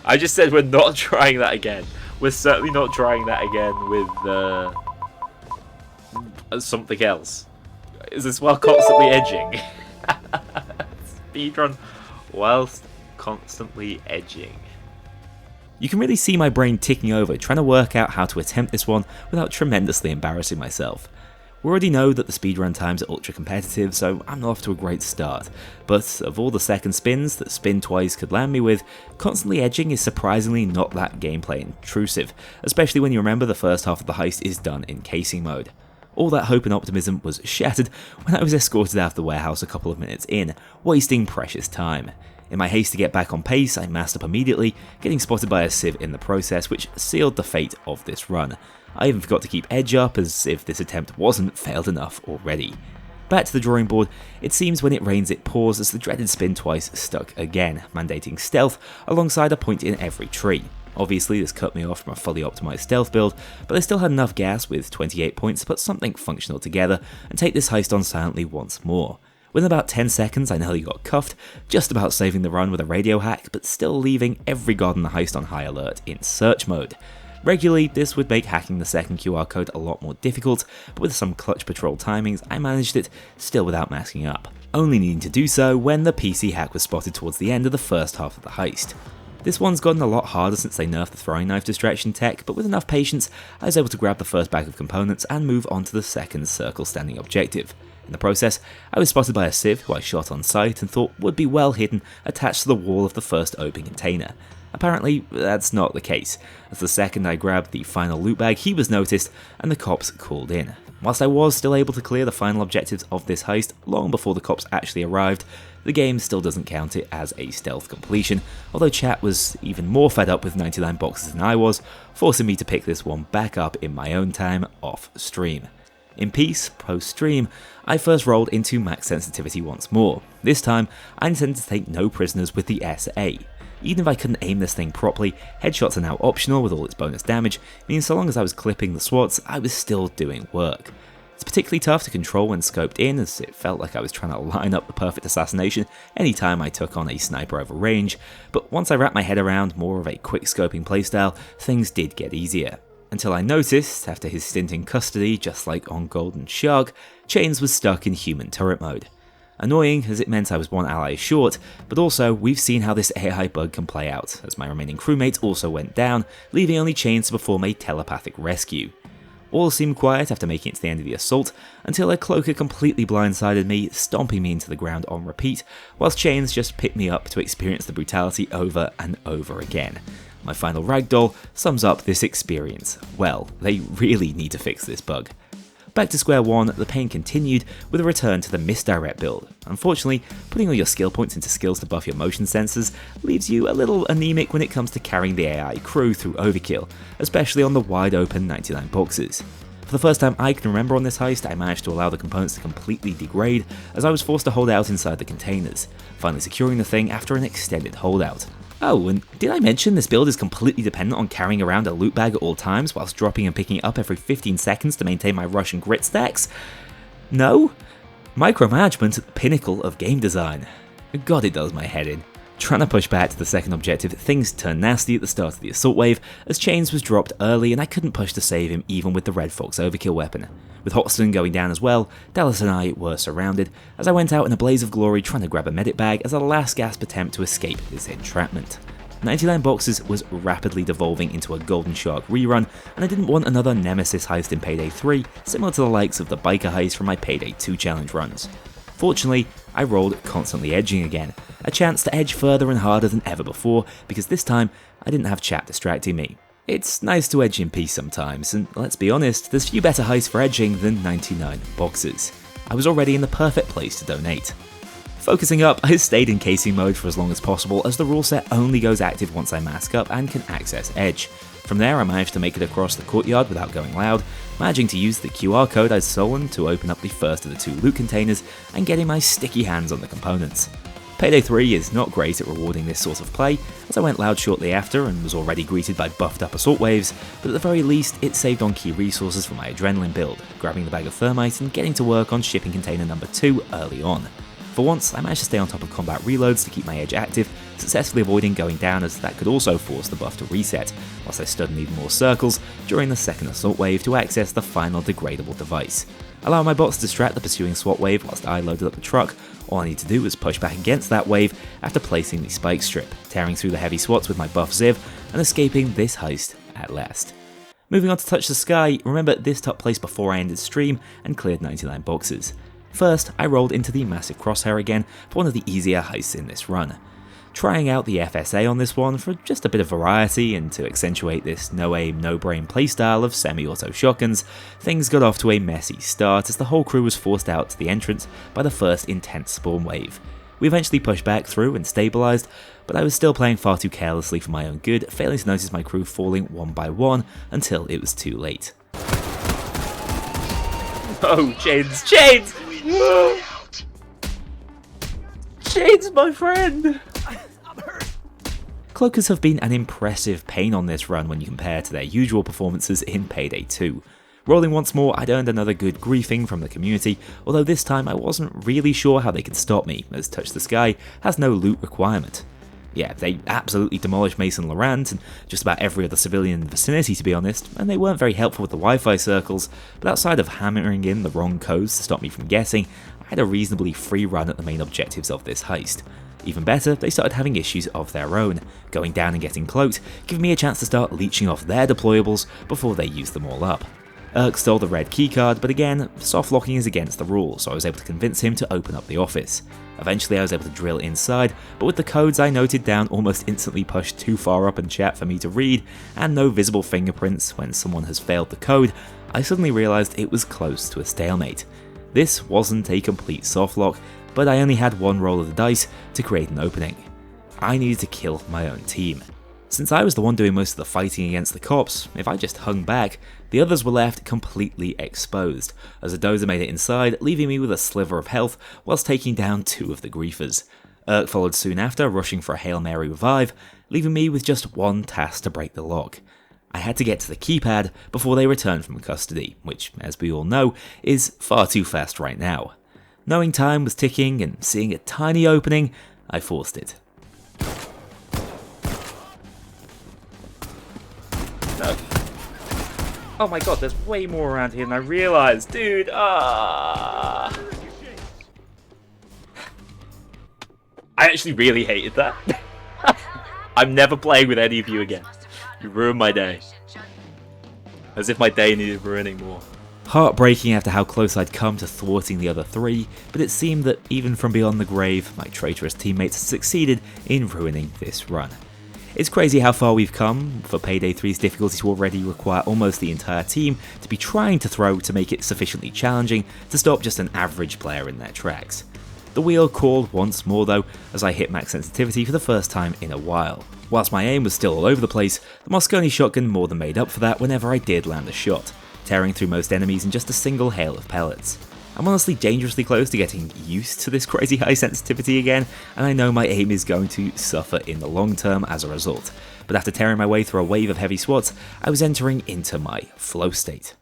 I just said we're not trying that again. We're certainly not trying that again with something else. Is this while constantly edging? Speedrun whilst constantly edging. You can really see my brain ticking over, trying to work out how to attempt this one without tremendously embarrassing myself. We already know that the speedrun times are ultra competitive, so I'm not off to a great start, but of all the second spins that Spin Twice could land me with, constantly edging is surprisingly not that gameplay intrusive, especially when you remember the first half of the heist is done in casing mode. All that hope and optimism was shattered when I was escorted out of the warehouse a couple of minutes in, wasting precious time. In my haste to get back on pace, I masked up immediately, getting spotted by a sieve in the process, which sealed the fate of this run. I even forgot to keep edge up, as if this attempt wasn't failed enough already. Back to the drawing board, it seems when it rains it pours, as the dreaded Spin Twice stuck again, mandating stealth alongside a point in every tree. Obviously this cut me off from a fully optimised stealth build, but I still had enough gas with 28 points to put something functional together and take this heist on silently once more. Within about 10 seconds I nearly got cuffed, just about saving the run with a radio hack, but still leaving every god in the heist on high alert in search mode. Regularly, this would make hacking the second QR code a lot more difficult, but with some clutch patrol timings, I managed it, still without masking up, only needing to do so when the PC hack was spotted towards the end of the first half of the heist. This one's gotten a lot harder since they nerfed the throwing knife distraction tech, but with enough patience, I was able to grab the first bag of components and move on to the second circle standing objective. In the process, I was spotted by a civ who I shot on sight and thought would be well hidden attached to the wall of the first open container. Apparently, that's not the case, as the second I grabbed the final loot bag he was noticed and the cops called in. Whilst I was still able to clear the final objectives of this heist long before the cops actually arrived, the game still doesn't count it as a stealth completion, although chat was even more fed up with 99 boxes than I was, forcing me to pick this one back up in my own time off stream. In peace, post-stream, I first rolled into max sensitivity once more. This time, I intended to take no prisoners with the SA. Even if I couldn't aim this thing properly, headshots are now optional with all its bonus damage, meaning so long as I was clipping the SWATs, I was still doing work. It's particularly tough to control when scoped in, as it felt like I was trying to line up the perfect assassination anytime I took on a sniper over range, but once I wrapped my head around more of a quick scoping playstyle, things did get easier. Until I noticed, after his stint in custody, just like on Golden Shark, Chains was stuck in human turret mode. Annoying, as it meant I was one ally short, but also we've seen how this AI bug can play out, as my remaining crewmates also went down, leaving only Chains to perform a telepathic rescue. All seemed quiet after making it to the end of the assault, until a cloaker completely blindsided me, stomping me into the ground on repeat, whilst Chains just picked me up to experience the brutality over and over again. My final ragdoll sums up this experience. Well, they really need to fix this bug. Back to square one, the pain continued with a return to the misdirect build. Unfortunately, putting all your skill points into skills to buff your motion sensors leaves you a little anemic when it comes to carrying the AI crew through overkill, especially on the wide open 99 boxes. For the first time I can remember on this heist, I managed to allow the components to completely degrade as I was forced to hold out inside the containers, finally securing the thing after an extended holdout. Oh, and did I mention this build is completely dependent on carrying around a loot bag at all times whilst dropping and picking it up every 15 seconds to maintain my rush and grit stacks? No? Micromanagement at the pinnacle of game design. God, it does my head in. Trying to push back to the second objective, things turned nasty at the start of the assault wave, as Chains was dropped early and I couldn't push to save him even with the Red Fox overkill weapon. With Hoxton going down as well, Dallas and I were surrounded, as I went out in a blaze of glory trying to grab a medic bag as a last gasp attempt to escape this entrapment. 99 Boxes was rapidly devolving into a Golden Shark rerun, and I didn't want another Nemesis heist in Payday 3, similar to the likes of the biker heist from my Payday 2 challenge runs. Fortunately, I rolled Constantly Edging again, a chance to edge further and harder than ever before, because this time I didn't have chat distracting me. It's nice to edge in peace sometimes, and let's be honest, there's few better heists for edging than 99 Boxes. I was already in the perfect place to donate. Focusing up, I stayed in casing mode for as long as possible, as the rule set only goes active once I mask up and can access edge. From there I managed to make it across the courtyard without going loud, managing to use the QR code I'd stolen to open up the first of the 2 loot containers and getting my sticky hands on the components. Payday 3 is not great at rewarding this sort of play, as I went loud shortly after and was already greeted by buffed up assault waves, but at the very least it saved on key resources for my adrenaline build, grabbing the bag of thermite and getting to work on shipping container number 2 early on. For once, I managed to stay on top of combat reloads to keep my edge active, successfully avoiding going down as that could also force the buff to reset, whilst I stood in even more circles during the second assault wave to access the final degradable device. Allowing my bots to distract the pursuing SWAT wave whilst I loaded up the truck, all I needed to do was push back against that wave after placing the spike strip, tearing through the heavy SWATs with my buff Ziv, and escaping this heist at last. Moving on to Touch the Sky, remember this took place before I ended stream and cleared 99 boxes. First, I rolled into the Massive Crosshair again for one of the easier heists in this run. Trying out the FSA on this one for just a bit of variety and to accentuate this no-aim, no-brain playstyle of semi-auto shotguns, things got off to a messy start as the whole crew was forced out to the entrance by the first intense spawn wave. We eventually pushed back through and stabilised, but I was still playing far too carelessly for my own good, failing to notice my crew falling one by one until it was too late. Oh, Chains! Chains! Chains, my friend! Cloakers have been an impressive pain on this run when you compare to their usual performances in Payday 2. Rolling once more, I'd earned another good griefing from the community, although this time I wasn't really sure how they could stop me, as Touch the Sky has no loot requirement. Yeah, they absolutely demolished Mason Laurent and just about every other civilian in the vicinity, to be honest, and they weren't very helpful with the Wi-Fi circles, but outside of hammering in the wrong codes to stop me from guessing, I had a reasonably free run at the main objectives of this heist. Even better, they started having issues of their own, going down and getting cloaked, giving me a chance to start leeching off their deployables before they used them all up. Urk stole the red keycard, but again, soft locking is against the rules, so I was able to convince him to open up the office. Eventually I was able to drill inside, but with the codes I noted down almost instantly pushed too far up in chat for me to read, and no visible fingerprints when someone has failed the code, I suddenly realised it was close to a stalemate. This wasn't a complete softlock, but I only had one roll of the dice to create an opening. I needed to kill my own team. Since I was the one doing most of the fighting against the cops, if I just hung back, the others were left completely exposed, as a dozer made it inside, leaving me with a sliver of health whilst taking down 2 of the griefers. Urk followed soon after, rushing for a Hail Mary revive, leaving me with just one task to break the lock. I had to get to the keypad before they returned from custody, which, as we all know, is far too fast right now. Knowing time was ticking and seeing a tiny opening, I forced it. No. Oh my god, there's way more around here than I realized, dude. I actually really hated that. I'm never playing with any of you again. You ruined my day. As if my day needed ruining more. Heartbreaking after how close I'd come to thwarting the other three, but it seemed that even from beyond the grave, my traitorous teammates had succeeded in ruining this run. It's crazy how far we've come, for Payday 3's difficulty to already require almost the entire team to be trying to throw to make it sufficiently challenging to stop just an average player in their tracks. The wheel called once more though, as I hit max sensitivity for the first time in a while. Whilst my aim was still all over the place, the Moscone shotgun more than made up for that whenever I did land a shot, tearing through most enemies in just a single hail of pellets. I'm honestly dangerously close to getting used to this crazy high sensitivity again, and I know my aim is going to suffer in the long term as a result. But after tearing my way through a wave of heavy swats, I was entering into my flow state.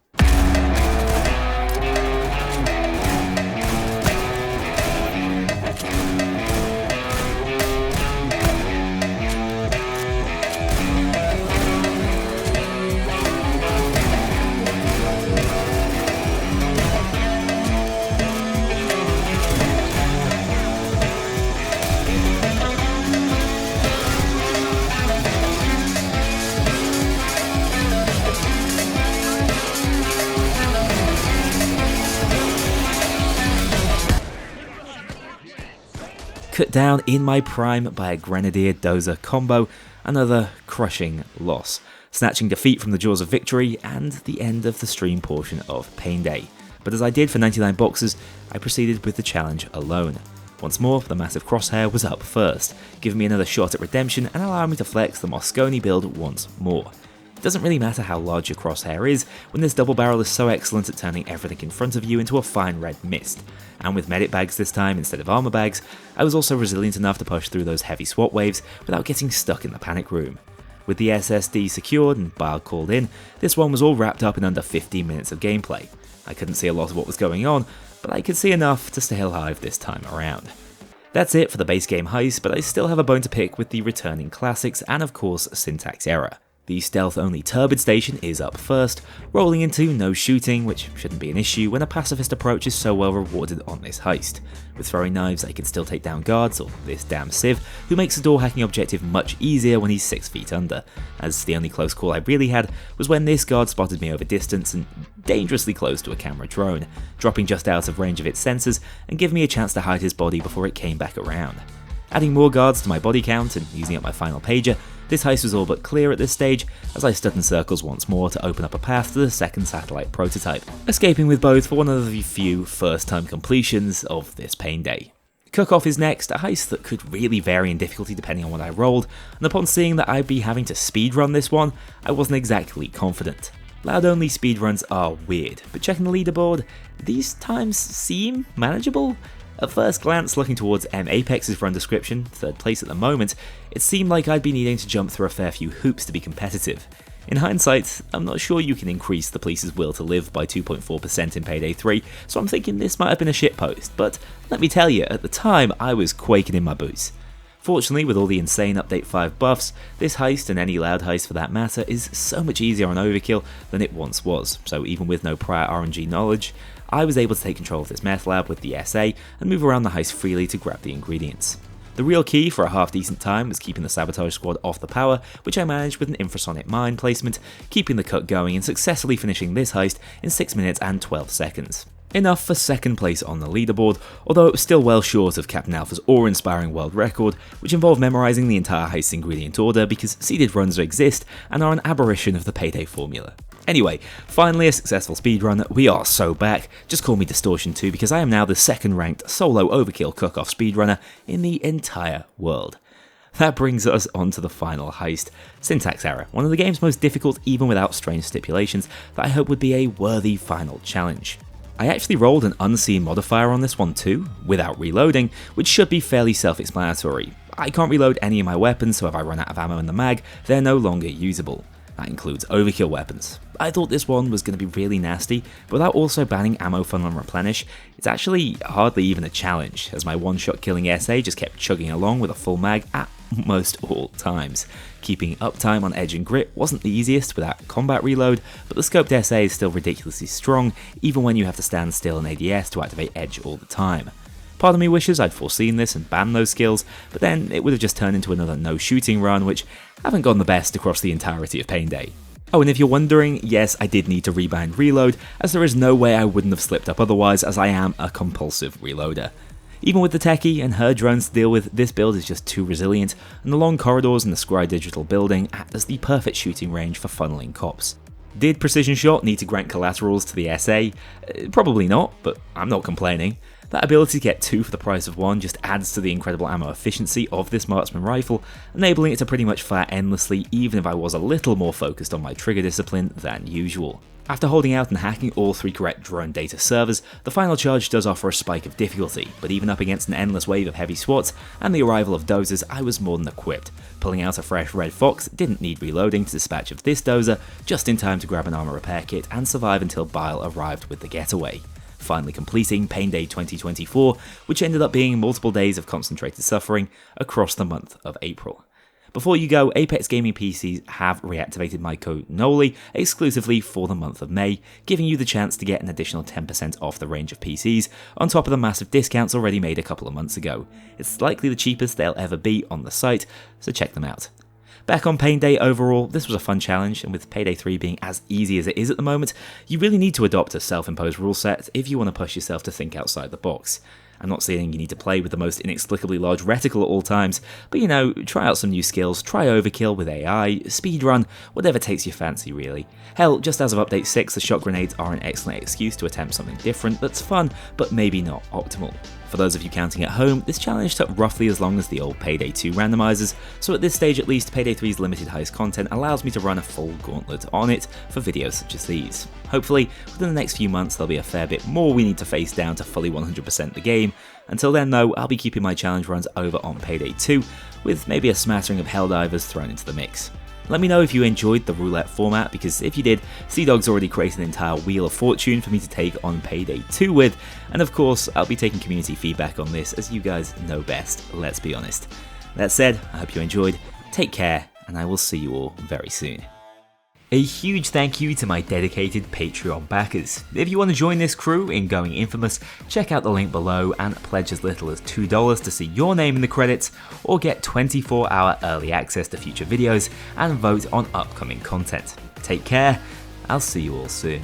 Cut down in my prime by a Grenadier-Dozer combo, another crushing loss, snatching defeat from the jaws of victory and the end of the stream portion of Painday. But as I did for 99 boxes, I proceeded with the challenge alone. Once more, the massive crosshair was up first, giving me another shot at redemption and allowing me to flex the Moscone build once more. It doesn't really matter how large your crosshair is when this double barrel is so excellent at turning everything in front of you into a fine red mist. And with medic bags this time instead of armor bags, I was also resilient enough to push through those heavy SWAT waves without getting stuck in the panic room. With the SSD secured and Bile called in, this one was all wrapped up in under 15 minutes of gameplay. I couldn't see a lot of what was going on, but I could see enough to stay alive this time around. That's it for the base game heist, but I still have a bone to pick with the returning classics and of course syntax error. The stealth-only turbid station is up first, rolling into no shooting, which shouldn't be an issue when a pacifist approach is so well rewarded on this heist. With throwing knives I can still take down guards, or this damn Civ, who makes the door hacking objective much easier when he's 6 feet under, as the only close call I really had was when this guard spotted me over distance and dangerously close to a camera drone, dropping just out of range of its sensors and giving me a chance to hide his body before it came back around. Adding more guards to my body count and using up my final pager, this heist was all but clear at this stage as I stood in circles once more to open up a path to the second satellite prototype, escaping with both for one of the few first time completions of this Painday. Cook-Off is next, a heist that could really vary in difficulty depending on what I rolled, and upon seeing that I'd be having to speedrun this one, I wasn't exactly confident. Loud-only speedruns are weird, but checking the leaderboard, these times seem manageable. At first glance, looking towards M Apex's run description, 3rd place at the moment, it seemed like I'd be needing to jump through a fair few hoops to be competitive. In hindsight, I'm not sure you can increase the police's will to live by 2.4% in Payday 3, so I'm thinking this might have been a shitpost, but let me tell you, at the time I was quaking in my boots. Fortunately, with all the insane Update 5 buffs, this heist, and any loud heist for that matter, is so much easier on Overkill than it once was, so even with no prior RNG knowledge, I was able to take control of this meth lab with the SA and move around the heist freely to grab the ingredients. The real key for a half decent time was keeping the sabotage squad off the power, which I managed with an infrasonic mine placement, keeping the cut going and successfully finishing this heist in 6 minutes and 12 seconds. Enough for 2nd place on the leaderboard, although it was still well short of Captain Alpha's awe-inspiring world record, which involved memorising the entire heist's ingredient order because seeded runs exist and are an aberration of the Payday formula. Anyway, finally a successful speedrun, we are so back, just call me Distortion 2 because I am now the 2nd ranked solo Overkill cook-off speedrunner in the entire world. That brings us on to the final heist, Syntax Error, one of the game's most difficult even without strange stipulations that I hope would be a worthy final challenge. I actually rolled an unseen modifier on this one too, without reloading, which should be fairly self-explanatory. I can't reload any of my weapons, so if I run out of ammo in the mag, they're no longer usable. That includes overkill weapons. I thought this one was going to be really nasty, but without also banning ammo fun on replenish, it's actually hardly even a challenge, as my one-shot killing SA just kept chugging along with a full mag at almost all times. Keeping uptime on edge and grit wasn't the easiest without combat reload, but the scoped SA is still ridiculously strong, even when you have to stand still in ADS to activate edge all the time. Part of me wishes I'd foreseen this and banned those skills, but then it would have just turned into another no shooting run, which haven't gone the best across the entirety of Painday. Oh, and if you're wondering, yes, I did need to rebind reload, as there is no way I wouldn't have slipped up otherwise, as I am a compulsive reloader. Even with the techie and her drones to deal with, this build is just too resilient, and the long corridors in the Scry Digital building act as the perfect shooting range for funneling cops. Did Precision Shot need to grant collaterals to the SA? Probably not, but I'm not complaining. That ability to get 2 for the price of 1 just adds to the incredible ammo efficiency of this marksman rifle, enabling it to pretty much fire endlessly even if I was a little more focused on my trigger discipline than usual. After holding out and hacking all 3 correct drone data servers, the final charge does offer a spike of difficulty, but even up against an endless wave of heavy SWATs and the arrival of dozers, I was more than equipped. Pulling out a fresh Red Fox didn't need reloading to dispatch of this dozer, just in time to grab an armor repair kit and survive until Bile arrived with the getaway. Finally completing Painday 2024, which ended up being multiple days of concentrated suffering across the month of April. Before you go, Apex Gaming PCs have reactivated my code Kknowley exclusively for the month of May, giving you the chance to get an additional 10% off the range of PCs, on top of the massive discounts already made a couple of months ago. It's likely the cheapest they'll ever be on the site, so check them out. Back on Painday overall, this was a fun challenge, and with Payday 3 being as easy as it is at the moment, you really need to adopt a self-imposed rule set if you want to push yourself to think outside the box. I'm not saying you need to play with the most inexplicably large reticle at all times, but you know, try out some new skills, try overkill with AI, speedrun, whatever takes your fancy really. Hell, just as of update 6, the shot grenades are an excellent excuse to attempt something different that's fun, but maybe not optimal. For those of you counting at home, this challenge took roughly as long as the old Payday 2 randomizers, so at this stage at least, Payday 3's limited heist content allows me to run a full gauntlet on it for videos such as these. Hopefully, within the next few months there'll be a fair bit more we need to face down to fully 100% the game. Until then though, I'll be keeping my challenge runs over on Payday 2, with maybe a smattering of Helldivers thrown into the mix. Let me know if you enjoyed the roulette format, because if you did, Seadog's already created an entire Wheel of Fortune for me to take on Payday 2 with, and of course, I'll be taking community feedback on this, as you guys know best, let's be honest. That said, I hope you enjoyed, take care, and I will see you all very soon. A huge thank you to my dedicated Patreon backers. If you want to join this crew in going infamous, check out the link below and pledge as little as $2 to see your name in the credits, or get 24-hour early access to future videos and vote on upcoming content. Take care, I'll see you all soon.